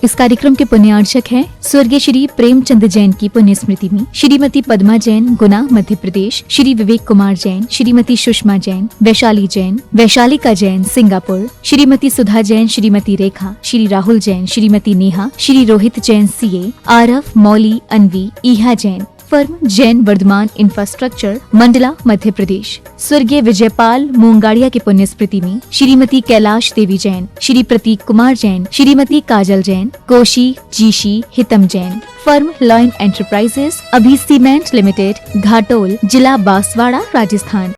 इस कार्यक्रम के पुण्यार्चक हैं स्वर्गीय श्री प्रेमचंद जैन की पुण्य स्मृति में श्रीमती पद्मा जैन, गुना, मध्य प्रदेश, श्री विवेक कुमार जैन, श्रीमती सुषमा जैन, वैशाली जैन, वैशालिका जैन, सिंगापुर, श्रीमती सुधा जैन, श्रीमती रेखा, श्री राहुल जैन, श्रीमती नेहा, श्री रोहित जैन सीए, आरफ, मौली, अनवी, ईहा जैन, फर्म जैन वर्धमान इंफ्रास्ट्रक्चर, मंडला, मध्य प्रदेश। स्वर्गीय विजयपाल मूंगाड़िया की पुण्य स्मृति में श्रीमती कैलाश देवी जैन, श्री प्रतीक कुमार जैन, श्रीमती काजल Jain, Koshi, जीशी, हितम Jain. Firm lion enterprises, अभी सीमेंट लिमिटेड, घाटोल, जिला बांसवाड़ा, राजस्थान।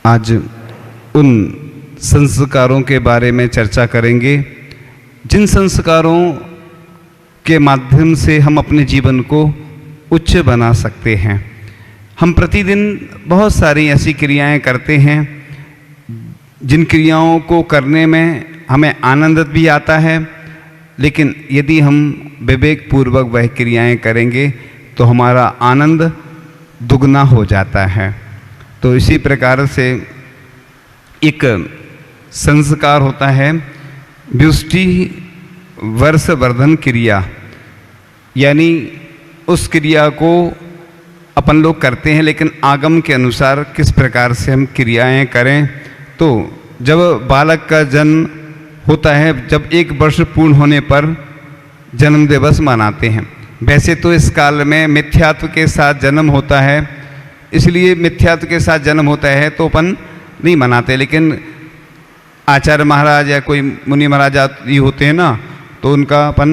आज उन संस्कारों के बारे में चर्चा करेंगे जिन संस्कारों के माध्यम से हम अपने जीवन को उच्च बना सकते हैं। हम प्रतिदिन बहुत सारी ऐसी क्रियाएं करते हैं जिन क्रियाओं को करने में हमें आनंद भी आता है, लेकिन यदि हम विवेकपूर्वक वह क्रियाएं करेंगे तो हमारा आनंद दुगना हो जाता है। तो इसी प्रकार से एक संस्कार होता है व्युष्टि वर्षवर्धन क्रिया, यानी उस क्रिया को अपन लोग करते हैं लेकिन आगम के अनुसार किस प्रकार से हम क्रियाएं करें। तो जब बालक का जन्म होता है, जब 1 वर्ष पूर्ण होने पर जन्म दिवस मनाते हैं। वैसे तो इस काल में मिथ्यात्व के साथ जन्म होता है, इसलिए मिथ्यात्व के साथ जन्म होता है तो अपन नहीं मनाते, लेकिन आचार्य महाराज या कोई मुनि महाराज आदि होते हैं ना, तो उनका अपन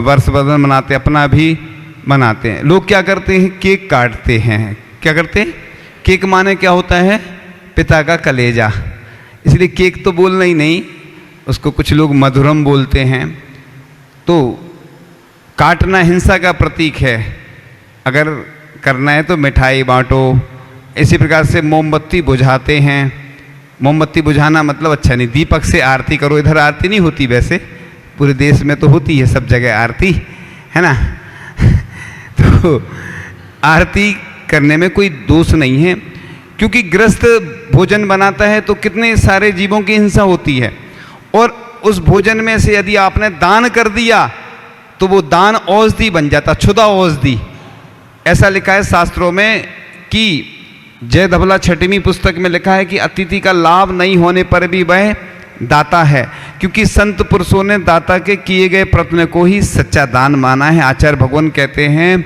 वर्षवर्धन मनाते, अपना भी मनाते हैं। लोग क्या करते हैं, केक काटते हैं। क्या करते हैं? केक माने क्या होता है? पिता का कलेजा। इसलिए केक तो बोलना ही नहीं, उसको कुछ लोग मधुरम बोलते हैं। तो काटना हिंसा का प्रतीक है। अगर करना है तो मिठाई बांटो। इसी प्रकार से मोमबत्ती बुझाते हैं। मोमबत्ती बुझाना मतलब अच्छा नहीं, दीपक से आरती करो। इधर आरती नहीं होती, वैसे पूरे देश में तो होती है, सब जगह आरती है ना। तो आरती करने में कोई दोष नहीं है, क्योंकि गृहस्थ भोजन बनाता है तो कितने सारे जीवों की हिंसा होती है, और उस भोजन में से यदि आपने दान कर दिया तो वो दान औषधि बन जाता, क्षुधा औषधि। ऐसा लिखा है शास्त्रों में कि जय धबला छठवीं पुस्तक में लिखा है कि अतिथि का लाभ नहीं होने पर भी वह दाता है, क्योंकि संत पुरुषों ने दाता के किए गए प्रयत्न को ही सच्चा दान माना है। आचार्य भगवान कहते हैं,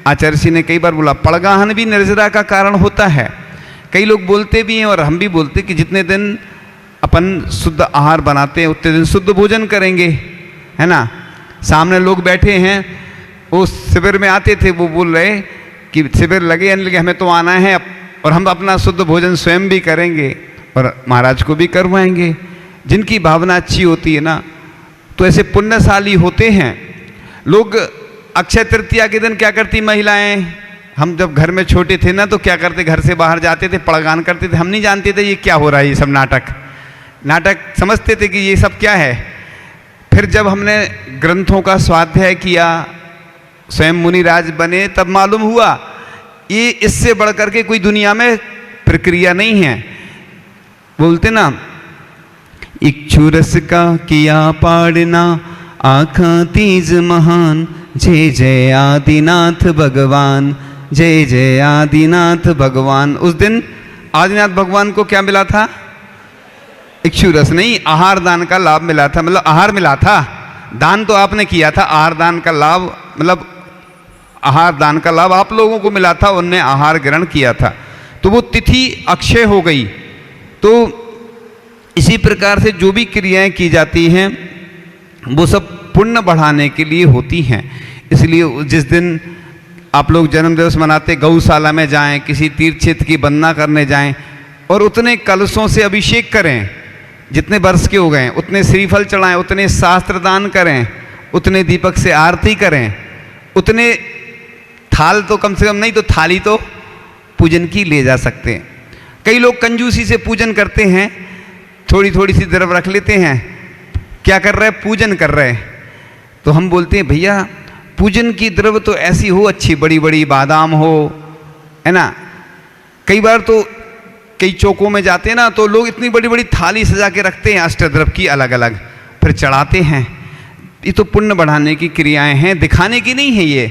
आचार्य जी ने कई बार बोला, पड़गाहन भी निर्जरा का कारण होता है। कई लोग बोलते भी हैं और हम भी बोलते कि जितने दिन अपन शुद्ध आहार बनाते हैं उतने दिन शुद्ध भोजन करेंगे, है ना। सामने लोग बैठे हैं, वो शिविर में आते थे, वो बोल रहे कि शिविर लगे या नहीं लगे, हमें तो आना है और हम अपना शुद्ध भोजन स्वयं भी करेंगे और महाराज को भी करवाएंगे। जिनकी भावना अच्छी होती है ना, तो ऐसे पुण्यशाली होते हैं लोग। अक्षय तृतीया के दिन क्या करती महिलाएं, हम जब घर में छोटे थे ना तो क्या करते, घर से बाहर जाते थे, पड़गान करते थे। हम नहीं जानते थे ये क्या हो रहा है, ये सब नाटक समझते थे कि ये सब क्या है। फिर जब हमने ग्रंथों का स्वाध्याय किया, स्वयं मुनिराज बने, तब मालूम हुआ ये इससे बढ़कर के कोई दुनिया में प्रक्रिया नहीं है। बोलते ना, इक्षुरस का किया पाड़ना, आखा तीज महान, जय जय आदिनाथ भगवान, जय जय आदिनाथ भगवान। उस दिन आदिनाथ भगवान को क्या मिला था? इक्षुरस नहीं, आहार दान का लाभ मिला था। मतलब आहार मिला था, दान तो आपने किया था, आहार दान का लाभ मतलब आहार दान का लाभ आप लोगों को मिला था, उनने आहार ग्रहण किया था, तो वो तिथि अक्षय हो गई। तो इसी प्रकार से जो भी क्रियाएं की जाती हैं वो सब पुण्य बढ़ाने के लिए होती हैं। इसलिए जिस दिन आप लोग जन्म दिवस मनाते, गौशाला में जाएं, किसी तीर्थ क्षेत्र की वंदना करने जाएं और उतने कलशों से अभिषेक करें, जितने वर्ष के हो गए उतने श्रीफल चढ़ाएं, उतने शास्त्र दान करें, उतने दीपक से आरती करें, उतने थाल तो कम से कम नहीं तो थाली तो पूजन की ले जा सकते हैं। कई लोग कंजूसी से पूजन करते हैं, थोड़ी थोड़ी सी द्रव्य रख लेते हैं। क्या कर रहे हैं? पूजन कर रहे हैं। तो हम बोलते हैं भैया पूजन की द्रव्य तो ऐसी हो, अच्छी बड़ी बड़ी बादाम हो, है ना। कई बार तो कई चौकों में जाते हैं ना, तो लोग इतनी बड़ी बड़ी थाली सजा के रखते हैं अष्टद्रव्य की अलग अलग, फिर चढ़ाते हैं। ये तो पुण्य बढ़ाने की क्रियाएं हैं, दिखाने की नहीं है, ये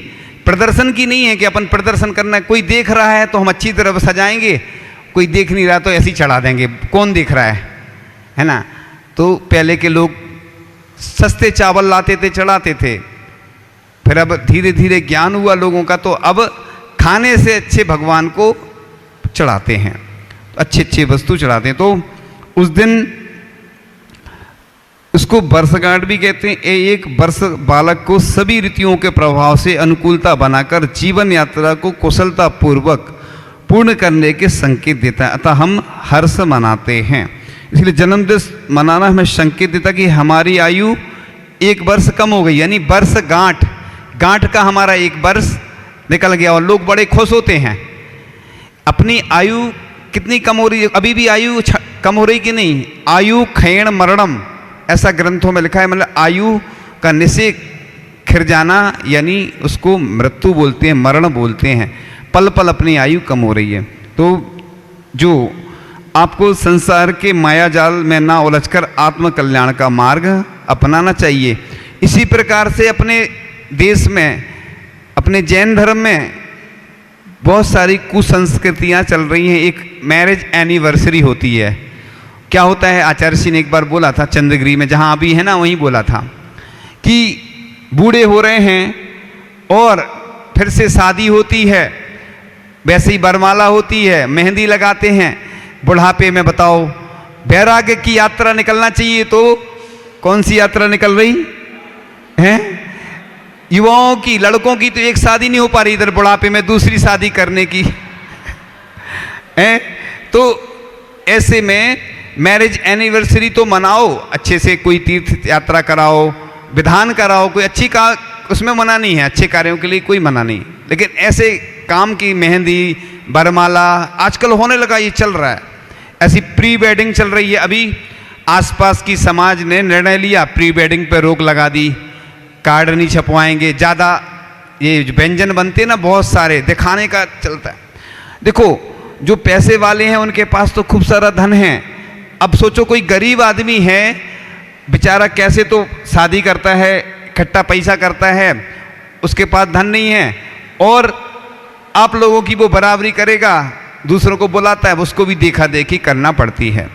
प्रदर्शन की नहीं है कि अपन प्रदर्शन करना है। कोई देख रहा है तो हम अच्छी तरह सजाएंगे, कोई देख नहीं रहा तो ऐसे ही चढ़ा देंगे, कौन देख रहा है ना। तो पहले के लोग सस्ते चावल लाते थे, चढ़ाते थे, फिर अब धीरे धीरे ज्ञान हुआ लोगों का, तो अब खाने से अच्छे भगवान को चढ़ाते हैं, अच्छी अच्छी वस्तु चढ़ाते हैं। तो उस दिन उसको वर्षगांठ भी कहते हैं। एक वर्ष बालक को सभी ऋतुओं के प्रभाव से अनुकूलता बनाकर जीवन यात्रा को कुशलता पूर्वक पूर्ण करने के संकेत देता है, अतः हम हर्ष मनाते हैं। इसलिए जन्मदिवस मनाना हमें संकेत देता कि हमारी आयु एक वर्ष कम हो गई, यानी वर्षगांठ, गांठ का हमारा एक वर्ष निकल गया, और लोग बड़े खुश होते हैं। अपनी आयु कितनी कम हो रही है, अभी भी आयु कम हो रही कि नहीं? आयु क्षीण मरणम, ऐसा ग्रंथों में लिखा है, मतलब आयु का निश्चय खिर जाना, यानी उसको मृत्यु बोलते हैं, मरण बोलते हैं। पल पल अपनी आयु कम हो रही है। तो जो आपको संसार के माया जाल में ना उलझकर आत्म कल्याण का मार्ग अपनाना चाहिए। इसी प्रकार से अपने देश में, अपने जैन धर्म में बहुत सारी कुसंस्कृतियाँ चल रही हैं। एक मैरिज एनिवर्सरी होती है। क्या होता है, आचार्य जी ने एक बार बोला था चंद्रगिरी में, जहाँ अभी है ना, वहीं बोला था कि बूढ़े हो रहे हैं और फिर से शादी होती है, वैसे ही बरमाला होती है, मेहंदी लगाते हैं, बुढ़ापे में बताओ वैराग्य की यात्रा निकलना चाहिए, तो कौन सी यात्रा निकल रही है? युवाओं की, लड़कों की तो एक शादी नहीं हो पा रही, इधर बुढ़ापे में दूसरी शादी करने की है। तो ऐसे में मैरिज एनिवर्सरी तो मनाओ अच्छे से, कोई तीर्थ यात्रा कराओ, विधान कराओ, कोई अच्छी का उसमें मना नहीं है, अच्छे कार्यों के लिए कोई मना नहीं। लेकिन ऐसे काम की मेहंदी, बरमाला आजकल होने लगा, ये चल रहा है। ऐसी प्री वेडिंग चल रही है। अभी आसपास की समाज ने निर्णय लिया, प्री वेडिंग पे रोक लगा दी, कार्ड नहीं छपवाएंगे, ज़्यादा ये व्यंजन बनते ना बहुत सारे, दिखाने का चलता है। देखो जो पैसे वाले हैं उनके पास तो खूब सारा धन है। अब सोचो कोई गरीब आदमी है बेचारा, कैसे तो शादी करता है, इकट्ठा पैसा करता है, उसके पास धन नहीं है, और आप लोगों की वो बराबरी करेगा, दूसरों को बुलाता है, उसको भी देखा देखी करना पड़ती है।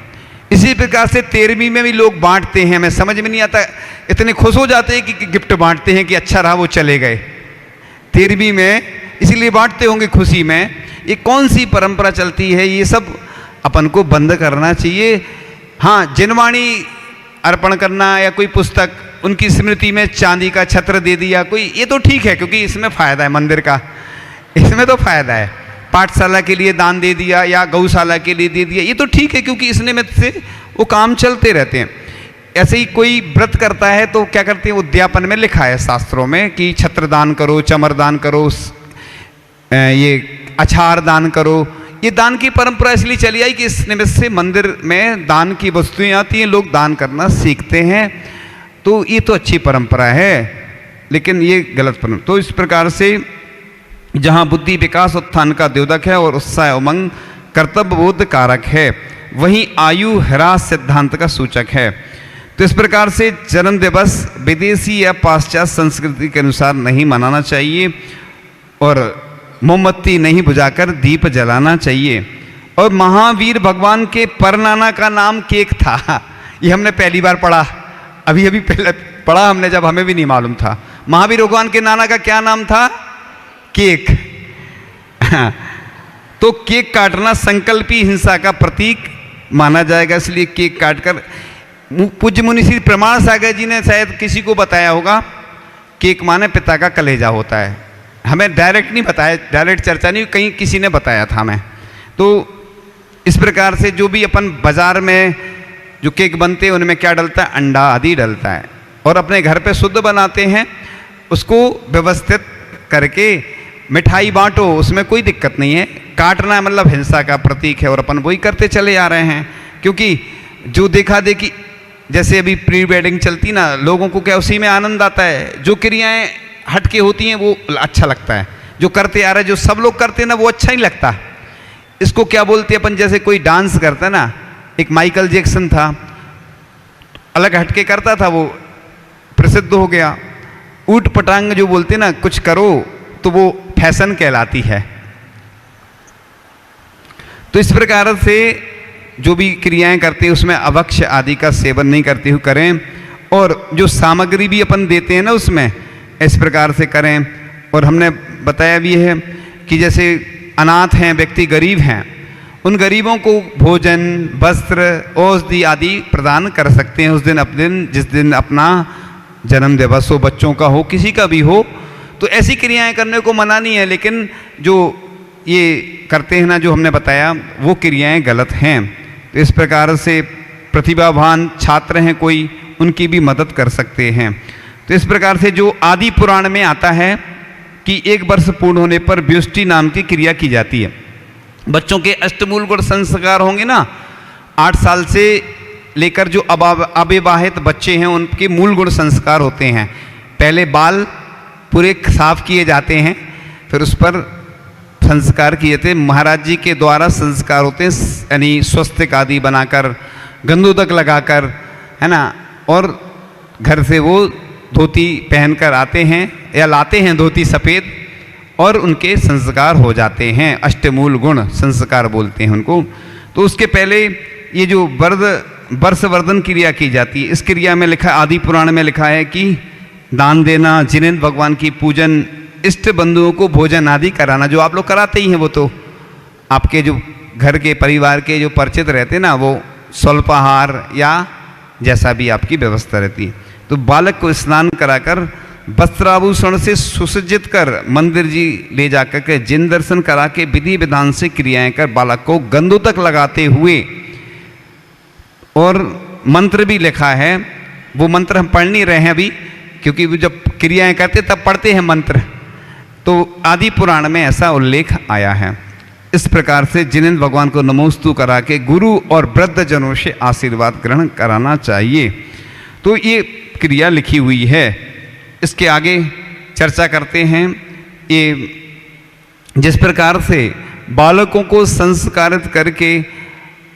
इसी प्रकार से 13वीं में भी लोग बांटते हैं, हमें समझ में नहीं आता, इतने खुश हो जाते हैं कि गिफ्ट बांटते हैं कि अच्छा रहा वो चले गए 13वीं में, इसीलिए बांटते होंगे खुशी में। ये कौन सी परंपरा चलती है? ये सब अपन को बंद करना चाहिए। हाँ, जिनवाणी अर्पण करना या कोई पुस्तक, उनकी स्मृति में चांदी का छत्र दे दिया कोई, ये तो ठीक है क्योंकि इसमें फ़ायदा है, मंदिर का इसमें तो फ़ायदा है। पाठशाला के लिए दान दे दिया या गौशाला के लिए दे दिया, ये तो ठीक है क्योंकि इसने में से वो काम चलते रहते हैं। ऐसे ही कोई व्रत करता है तो क्या करते हैं, उद्यापन में लिखा है शास्त्रों में कि छत्र दान करो, चमर दान करो, ये अछार दान करो। ये दान की परंपरा इसलिए चली आई कि इस निमित्त से मंदिर में दान की वस्तुएं आती हैं, लोग दान करना सीखते हैं। तो ये तो अच्छी परंपरा है, लेकिन ये गलत परंपरा। तो इस प्रकार से जहाँ बुद्धि विकास उत्थान का द्योतक है और उत्साह उमंग कर्तव्य बोध कारक है, वहीं आयु ह्रास सिद्धांत का सूचक है। तो इस प्रकार से जन्म दिवस विदेशी या पाश्चात्य संस्कृति के अनुसार नहीं मनाना चाहिए, और मोमबत्ती नहीं बुझाकर दीप जलाना चाहिए। और महावीर भगवान के परनाना का नाम केक था, ये हमने पहली बार पढ़ा, अभी अभी पहले पढ़ा हमने, जब हमें भी नहीं मालूम था। महावीर भगवान के नाना का क्या नाम था? केक। तो केक काटना संकल्पी हिंसा का प्रतीक माना जाएगा, इसलिए केक काटकर, पूज्य मुनि श्री प्रमाण सागर जी ने शायद किसी को बताया होगा, केक माने पिता का कलेजा होता है। हमें डायरेक्ट नहीं बताया, डायरेक्ट चर्चा नहीं, कहीं किसी ने बताया था हमें। तो इस प्रकार से जो भी अपन बाजार में जो केक बनते हैं उनमें क्या डलता है? अंडा आदि डलता है। और अपने घर पे शुद्ध बनाते हैं, उसको व्यवस्थित करके मिठाई बांटो, उसमें कोई दिक्कत नहीं है। काटना मतलब हिंसा का प्रतीक है और अपन वही करते चले आ रहे हैं, क्योंकि जो देखा देखी, जैसे अभी प्री वेडिंग चलती ना, लोगों को क्या उसी में आनंद आता है। जो क्रियाएं हट के होती हैं वो अच्छा लगता है, जो करते आ रहे, जो सब लोग करते हैं ना वो अच्छा ही लगता। इसको क्या बोलते हैं अपन, जैसे कोई डांस करता है ना, एक माइकल जैक्सन था, अलग हटके करता था, वो प्रसिद्ध हो गया। ऊट पटांग जो बोलते हैं ना, कुछ करो तो वो फैशन कहलाती है। तो इस प्रकार से जो भी क्रियाएं करते हैं उसमें अभक्ष्य आदि का सेवन नहीं करते हुए करें, और जो सामग्री भी अपन देते हैं ना उसमें इस प्रकार से करें। और हमने बताया भी है कि जैसे अनाथ हैं व्यक्ति, गरीब हैं, उन गरीबों को भोजन, वस्त्र, औषधि आदि प्रदान कर सकते हैं उस दिन, अपने दिन जिस दिन अपना जन्म दिवस हो, बच्चों का हो, किसी का भी हो। तो ऐसी क्रियाएं करने को मना नहीं है, लेकिन जो ये करते हैं ना, जो हमने बताया, वो क्रियाएं गलत हैं। तो इस प्रकार से प्रतिभावान छात्र हैं कोई, उनकी भी मदद कर सकते हैं। तो इस प्रकार से जो आदि पुराण में आता है कि 1 वर्ष पूर्ण होने पर व्युष्टि नाम की क्रिया की जाती है। बच्चों के अष्टमूल गुण संस्कार होंगे ना, 8 साल से लेकर जो अविवाहित बच्चे हैं उनके मूल गुण संस्कार होते हैं। पहले बाल पूरे साफ किए जाते हैं, फिर उस पर संस्कार किए थे, महाराज जी के द्वारा संस्कार होते हैं, यानी स्वस्तिक आदि बनाकर, गंधोदक लगाकर, है ना, और घर से वो धोती पहनकर आते हैं या लाते हैं धोती सफ़ेद, और उनके संस्कार हो जाते हैं। अष्टमूल गुण संस्कार बोलते हैं उनको। तो उसके पहले ये जो वर्षवर्धन क्रिया की जाती है, इस क्रिया में लिखा, आदि पुराण में लिखा है कि दान देना, जिनेंद्र भगवान की पूजन, इष्ट बंधुओं को भोजन आदि कराना, जो आप लोग कराते ही हैं, वो तो आपके जो घर के परिवार के जो परिचित रहते हैं ना, वो स्वल्पाहार या जैसा भी आपकी व्यवस्था रहती है। तो बालक को स्नान कराकर वस्त्राभूषण से सुसज्जित कर मंदिर जी ले जाकर के जिन दर्शन करा के विधि विधान से क्रियाएं कर बालक को गंधोदक लगाते हुए, और मंत्र भी लिखा है, वो मंत्र हम पढ़ नहीं रहे हैं अभी, क्योंकि जब क्रियाएं करते तब पढ़ते हैं मंत्र। तो आदि पुराण में ऐसा उल्लेख आया है। इस प्रकार से जिनेंद्र भगवान को नमोस्तु करा के गुरु और वृद्ध जनों से आशीर्वाद ग्रहण कराना चाहिए। तो ये क्रिया लिखी हुई है। इसके आगे चर्चा करते हैं। ये जिस प्रकार से बालकों को संस्कारित करके,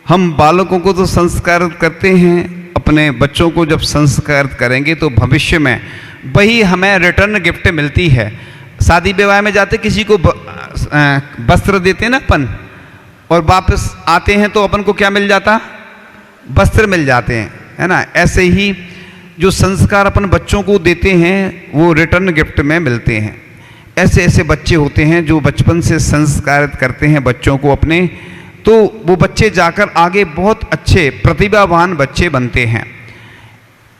हम बालकों को तो संस्कारित करते हैं, अपने बच्चों को जब संस्कारित करेंगे तो भविष्य में वही हमें रिटर्न गिफ्ट मिलती है। शादी विवाह में जाते किसी को वस्त्र देते हैं ना अपन, और वापस आते हैं तो अपन को क्या मिल जाता, वस्त्र मिल जाते हैं, है ना। ऐसे ही जो संस्कार अपन बच्चों को देते हैं वो रिटर्न गिफ्ट में मिलते हैं। ऐसे ऐसे बच्चे होते हैं जो बचपन से संस्कारित करते हैं बच्चों को अपने, तो वो बच्चे जाकर आगे बहुत अच्छे प्रतिभावान बच्चे बनते हैं।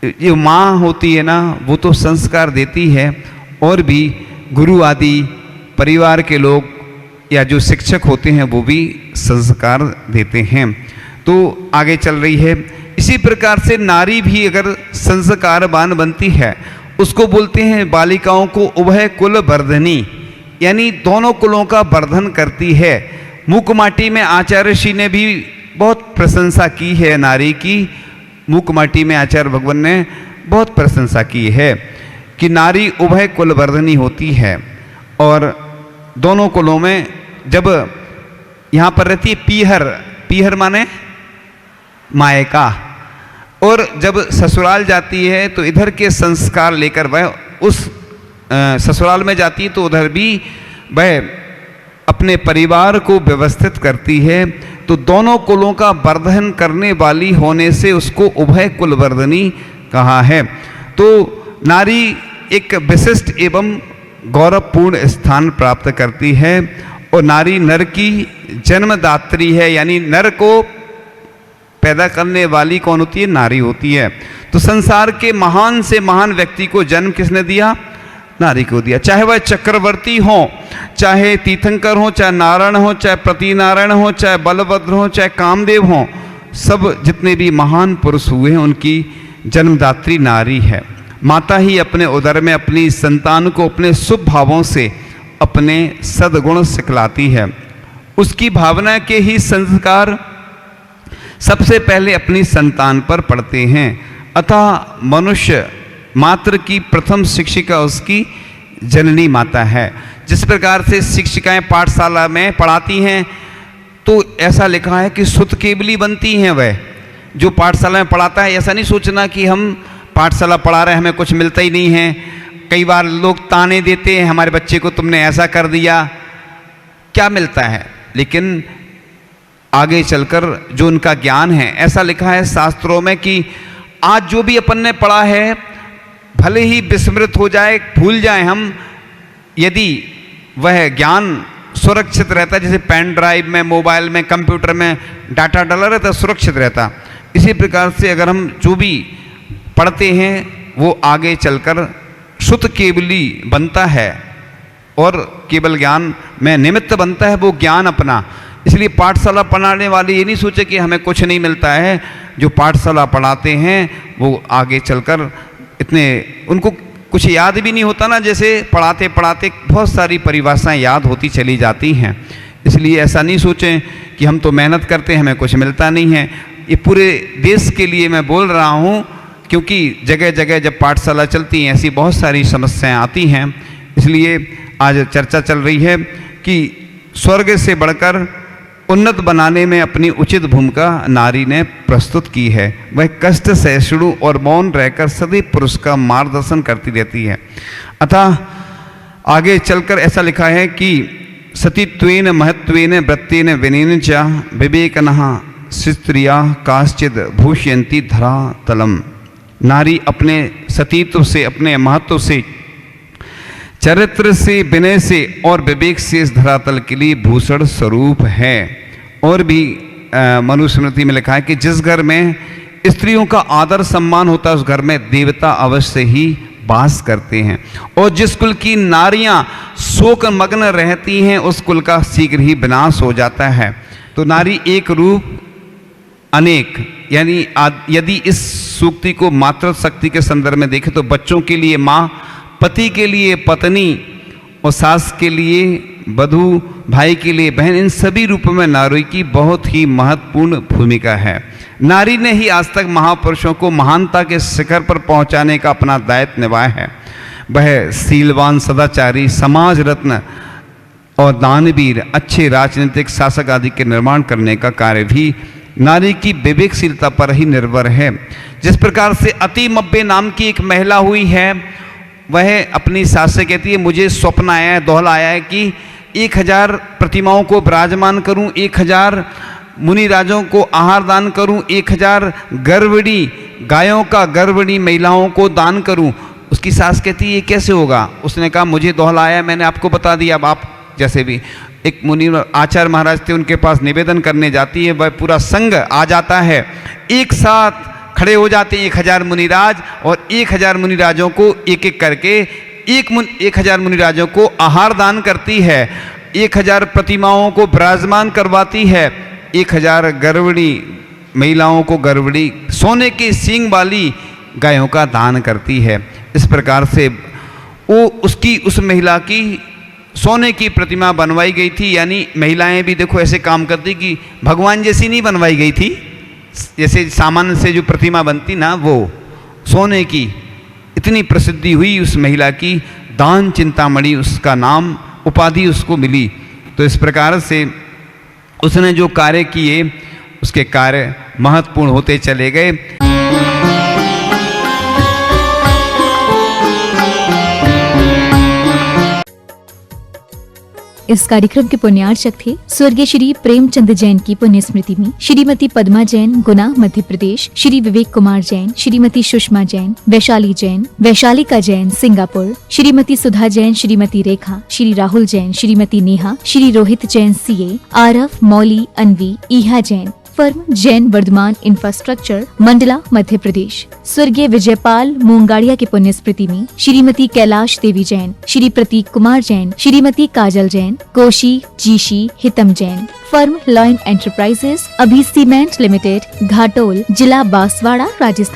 ये माँ होती है ना, वो तो संस्कार देती है, और भी गुरु आदि परिवार के लोग या जो शिक्षक होते हैं वो भी संस्कार देते हैं। तो आगे चल रही है। इसी प्रकार से नारी भी अगर संस्कारवान बनती है, उसको बोलते हैं बालिकाओं को उभय कुल वर्धनी, यानी दोनों कुलों का वर्धन करती है। मुकमाटी में आचार्य श्री ने भी बहुत प्रशंसा की है नारी की। मुकमाटी में आचार्य भगवान ने बहुत प्रशंसा की है कि नारी उभय कुल वर्धनी होती है, और दोनों कुलों में जब यहाँ पर रहती है पीहर, पीहर माने मायका, और जब ससुराल जाती है तो इधर के संस्कार लेकर वह उस ससुराल में जाती है, तो उधर भी वह अपने परिवार को व्यवस्थित करती है। तो दोनों कुलों का वर्धन करने वाली होने से उसको उभय कुलवर्धनी कहा है। तो नारी एक विशिष्ट एवं गौरवपूर्ण स्थान प्राप्त करती है, और नारी नर की जन्मदात्री है, यानी नर को पैदा करने वाली कौन होती है, नारी होती है। तो संसार के महान से महान व्यक्ति को जन्म किसने दिया, नारी को दिया। चाहे वह चक्रवर्ती हो, चाहे तीर्थंकर हो, चाहे नारायण हो, चाहे प्रतिनारायण हो, चाहे बलभद्र हो, चाहे कामदेव हो, सब जितने भी महान पुरुष हुए हैं उनकी जन्मदात्री नारी है। माता ही अपने उदर में अपनी संतान को अपने शुभ भावों से अपने सद्गुण सिखलाती है। उसकी भावना के ही संस्कार सबसे पहले अपनी संतान पर पड़ते हैं। अतः मनुष्य मात्र की प्रथम शिक्षिका उसकी जननी माता है। जिस प्रकार से शिक्षिकाएं पाठशाला में पढ़ाती हैं, तो ऐसा लिखा है कि सुत केवली बनती हैं वह जो पाठशाला में पढ़ाता है। ऐसा नहीं सोचना कि हम पाठशाला पढ़ा रहे हैं हमें कुछ मिलता ही नहीं है। कई बार लोग ताने देते हैं हमारे बच्चे को, तुमने ऐसा कर दिया, क्या मिलता है। लेकिन आगे चलकर जो उनका ज्ञान है, ऐसा लिखा है शास्त्रों में कि आज जो भी अपन ने पढ़ा है भले ही विस्मृत हो जाए, भूल जाए हम, यदि वह ज्ञान सुरक्षित रहता है, जैसे पेन ड्राइव में, मोबाइल में, कंप्यूटर में डाटा डाला रहता है, सुरक्षित रहता। इसी प्रकार से अगर हम जो भी पढ़ते हैं वो आगे चलकर शुद्ध केवली बनता है और केवल ज्ञान में निमित्त बनता है वो ज्ञान अपना। इसलिए पाठशाला पढ़ाने वाले ये नहीं सोचे कि हमें कुछ नहीं मिलता है। जो पाठशाला पढ़ाते हैं वो आगे चलकर इतने उनको कुछ याद भी नहीं होता ना, जैसे पढ़ाते पढ़ाते बहुत सारी परिभाषाएं याद होती चली जाती हैं। इसलिए ऐसा नहीं सोचें कि हम तो मेहनत करते हैं हमें कुछ मिलता नहीं है। ये पूरे देश के लिए मैं बोल रहा हूँ, क्योंकि जगह जगह जब पाठशाला चलती हैं ऐसी बहुत सारी समस्याएं आती हैं। इसलिए आज चर्चा चल रही है कि स्वर्ग से बढ़कर उन्नत बनाने में अपनी उचित भूमिका नारी ने प्रस्तुत की है। वह कष्ट सहिष्णु और मौन रहकर सदैव पुरुष का मार्गदर्शन करती रहती है। अतः आगे चलकर ऐसा लिखा है कि सतीत्वेन महत्वेन वृत्तेन विनयेन च विवेकनः स्त्रिया काश्चिद भूषयन्ति धरातलम। नारी अपने सतीत्व से, अपने महत्व से, चरित्र से, विनय से और विवेक से इस धरातल के लिए भूषण स्वरूप है। और भी मनुस्मृति में लिखा है कि जिस घर में स्त्रियों का आदर सम्मान होता है उस घर में देवता अवश्य ही वास करते हैं। और जिस कुल की नारियां शोक मग्न रहती हैं उस कुल का शीघ्र ही विनाश हो जाता है। तो नारी एक रूप अनेक, यानी यदि इस सूक्ति को मातृशक्ति के संदर्भ में देखें तो बच्चों के लिए माँ, पति के लिए पत्नी और सास के लिए वधू, भाई के लिए बहन, इन सभी रूपों में नारी की बहुत ही महत्वपूर्ण भूमिका है। नारी ने ही आज तक महापुरुषों को महानता के शिखर पर पहुंचाने का अपना दायित्व निभाया है। वह शीलवान, सदाचारी, समाज रत्न और दानवीर, अच्छे राजनीतिक शासक आदि के निर्माण करने का कार्य भी नारी की विवेकशीलता पर ही निर्भर है। जिस प्रकार से अतिमब्बे नाम की एक महिला हुई है, वह अपनी सास से कहती है मुझे स्वप्न आया है, दोहला आया है कि 1000 प्रतिमाओं को विराजमान करूं, 1000 मुनि राजों को आहार दान करूं, 1000 गर्भवती गायों का, गर्भवती महिलाओं को दान करूं। उसकी सास कहती है ये कैसे होगा। उसने कहा मुझे दोहला आया, मैंने आपको बता दिया। अब आप जैसे भी एक मुनि आचार्य महाराज थे, उनके पास निवेदन करने जाती है, वह पूरा संघ आ जाता है, एक साथ खड़े हो जाते हैं 1000 मुनिराज और 1000 मुनिराजों को एक एक करके 1000 मुनिराजों को आहार दान करती है, 1000 प्रतिमाओं को विराजमान करवाती है, 1000 गर्भवती महिलाओं को गर्भवती सोने के सींग वाली गायों का दान करती है। इस प्रकार से वो उस महिला की सोने की प्रतिमा बनवाई गई थी। यानी महिलाएं भी देखो ऐसे काम करती कि भगवान जैसी नहीं बनवाई गई थी, जैसे सामान्य से जो प्रतिमा बनती ना वो सोने की। इतनी प्रसिद्धि हुई उस महिला की, दान चिंतामणि उसका नाम, उपाधि उसको मिली। तो इस प्रकार से उसने जो कार्य किए उसके कार्य महत्वपूर्ण होते चले गए। इस कार्यक्रम के पुण्यार्चक थे स्वर्गीय श्री प्रेमचंद जैन की पुण्य स्मृति में श्रीमती पद्मा जैन, गुना, मध्य प्रदेश, श्री विवेक कुमार जैन, श्रीमती सुषमा जैन, वैशाली जैन, वैशालिका जैन, सिंगापुर, श्रीमती सुधा जैन, श्रीमती रेखा, श्री राहुल जैन, श्रीमती नेहा, श्री रोहित जैन सीए, आरफ, मौली, अनवी, ईहा जैन, फर्म जैन वर्धमान इंफ्रास्ट्रक्चर, मंडला, मध्य प्रदेश। स्वर्गीय विजयपाल मूंगाड़िया की पुण्य स्मृति में श्रीमती कैलाश देवी जैन, श्री प्रतीक कुमार जैन, श्रीमती काजल Jain, Koshi जीशी हितम Jain. Firm lion enterprises, अभी सीमेंट लिमिटेड, घाटोल, जिला बांसवाड़ा, राजस्थान।